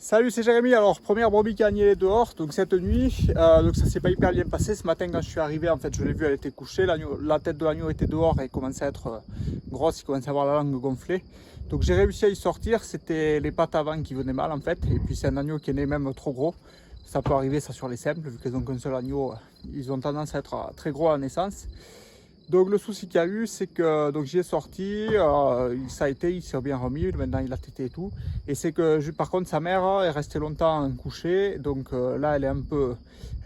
Salut, c'est Jérémy. Alors, première brebis qui a agnelé dehors, donc cette nuit, donc ça s'est pas hyper bien passé. Ce matin, quand je suis arrivé, en fait, je l'ai vu, elle était couchée. La tête de l'agneau était dehors et commençait à être grosse, il commençait à avoir la langue gonflée. Donc, j'ai réussi à y sortir. C'était les pattes avant qui venaient mal, en fait. Et puis, c'est un agneau qui est né même trop gros. Ça peut arriver, ça, sur les simples, vu qu'ils ont qu'un seul agneau. Ils ont tendance à être très gros à la naissance. Donc le souci qu'il y a eu, c'est que j'y ai sorti, ça a été, il s'est bien remis, maintenant il a tété et tout. Et c'est que par contre sa mère est restée longtemps couchée, donc là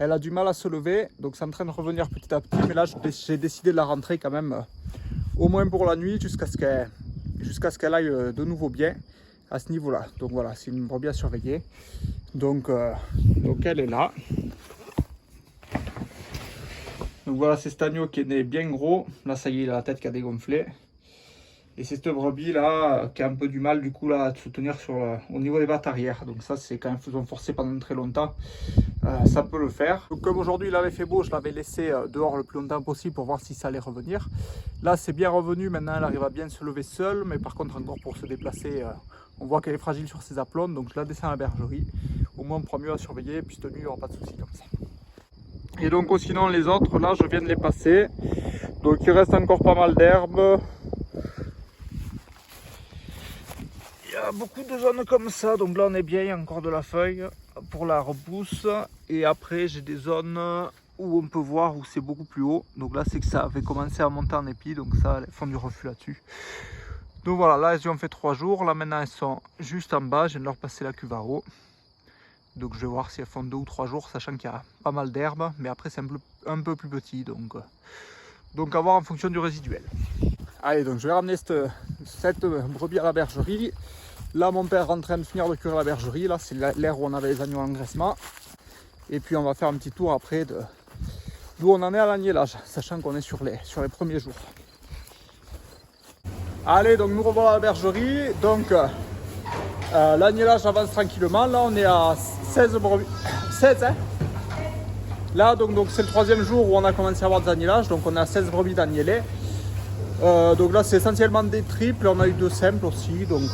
elle a du mal à se lever, donc c'est en train de revenir petit à petit. Mais là j'ai décidé de la rentrer quand même, au moins pour la nuit, jusqu'à ce qu'elle aille de nouveau bien à ce niveau-là. Donc voilà, c'est une brebis à surveiller. Donc elle est là. Donc voilà, c'est cet agneau qui est né bien gros. Là, ça y est, il a la tête qui a dégonflé. Et c'est cette brebis là qui a un peu du mal du coup là à se tenir au niveau des pattes arrière. Donc ça, c'est quand même faisons forcer pendant très longtemps. Ça peut le faire. Donc comme aujourd'hui il avait fait beau, je l'avais laissé dehors le plus longtemps possible pour voir si ça allait revenir. Là, c'est bien revenu. Maintenant, elle arrive à bien se lever seule. Mais par contre, encore pour se déplacer, on voit qu'elle est fragile sur ses aplombs. Donc je la descends à la bergerie. Au moins, on prend mieux à surveiller. Et puis cette nuit, il n'y aura pas de soucis comme ça. Et donc sinon les autres, là je viens de les passer. Donc il reste encore pas mal d'herbes. Il y a beaucoup de zones comme ça, donc là on est bien, il y a encore de la feuille pour la repousse. Et après j'ai des zones où on peut voir où c'est beaucoup plus haut. Donc là c'est que ça avait commencé à monter en épi, donc ça elles font du reflux là-dessus. Donc voilà, là elles y ont fait 3 jours, là maintenant elles sont juste en bas, je viens de leur passer la cuve à eau. Donc je vais voir si elles font 2 ou 3 jours, sachant qu'il y a pas mal d'herbes, mais après c'est un peu plus petit, donc à voir en fonction du résiduel. Allez, donc je vais ramener cette brebis à la bergerie. Là mon père est en train de finir de cuire la bergerie, là c'est l'aire où on avait les agneaux en engraissement. Et puis on va faire un petit tour après d'où on en est à l'agnelage, sachant qu'on est sur les premiers jours. Allez, donc nous revoilà à la bergerie. Donc l'agnelage avance tranquillement, là on est à 16 brebis, 16 hein. Là donc c'est le 3e jour où on a commencé à avoir des agnelages, donc on a 16 brebis d'agnelés. Donc là c'est essentiellement des triples, on a eu 2 simples aussi, donc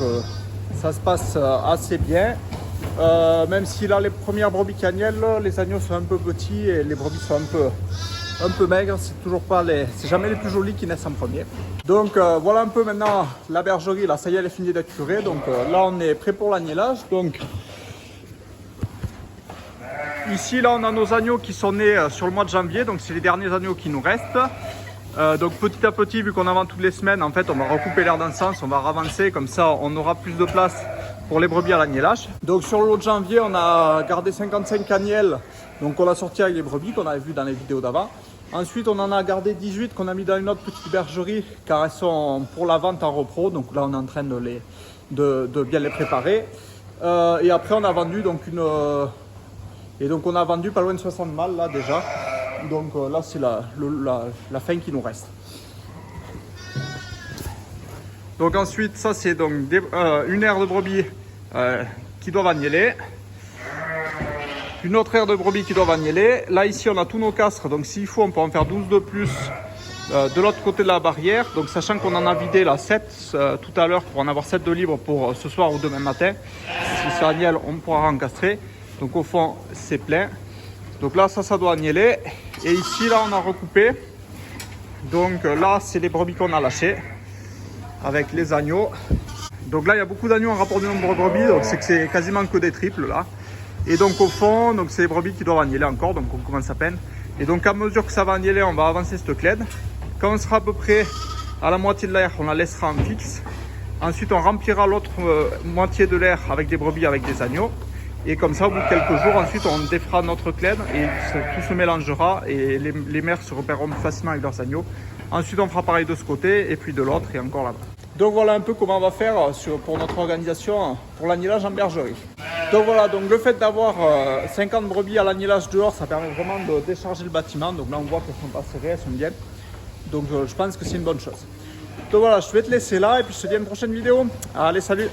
ça se passe assez bien. Même si là les premières brebis qui agnellent, les agneaux sont un peu petits et les brebis sont un peu maigres, c'est jamais les plus jolis qui naissent en premier. Donc voilà un peu maintenant la bergerie, là ça y est elle est finie d'être curée, donc là on est prêt pour l'agnelage. Donc ici là on a nos agneaux qui sont nés sur le mois de janvier, donc c'est les derniers agneaux qui nous restent. Donc petit à petit, vu qu'on avance toutes les semaines, en fait on va recouper l'air d'un sens, on va ravancer, comme ça on aura plus de place pour les brebis à l'agnelage. Donc sur le lot de janvier on a gardé 55 agnelles, donc on l'a sorti avec les brebis qu'on avait vu dans les vidéos d'avant. Ensuite on en a gardé 18 qu'on a mis dans une autre petite bergerie car elles sont pour la vente en repro, donc là on est en train de bien les préparer. Et après on a vendu donc on a vendu pas loin de 60 mâles là déjà. Donc là c'est la fin qui nous reste. Donc ensuite ça c'est donc une aire de brebis qui doivent agneler. Une autre aire de brebis qui doivent agneler. Là ici on a tous nos castres, donc s'il faut on peut en faire 12 de plus de l'autre côté de la barrière. Donc sachant qu'on en a vidé là 7 tout à l'heure pour en avoir 7 de libre pour ce soir ou demain matin. Si ça agnelle on pourra encastrer. Donc au fond c'est plein. Donc là ça doit agneler. Et ici là on a recoupé. Donc là c'est les brebis qu'on a lâchées avec les agneaux. Donc là il y a beaucoup d'agneaux en rapport du nombre de brebis, donc c'est que c'est quasiment que des triples là. Et donc au fond, donc c'est les brebis qui doivent agneler encore, donc on commence à peine. Et donc à mesure que ça va agneler, on va avancer cette clède. Quand on sera à peu près à la moitié de l'air, on la laissera en fixe. Ensuite on remplira l'autre moitié de l'air avec des brebis, avec des agneaux. Et comme ça, au bout de quelques jours, ensuite on défera notre clède et tout se mélangera et les mères se repéreront plus facilement avec leurs agneaux. Ensuite on fera pareil de ce côté et puis de l'autre et encore là-bas. Donc voilà un peu comment on va faire pour notre organisation pour l'agnelage en bergerie. Donc voilà, donc le fait d'avoir 50 brebis à l'agnelage dehors, ça permet vraiment de décharger le bâtiment. Donc là on voit qu'elles sont pas serrées, elles sont bien. Donc je pense que c'est une bonne chose. Donc voilà, je vais te laisser là et puis je te dis à une prochaine vidéo. Allez, salut!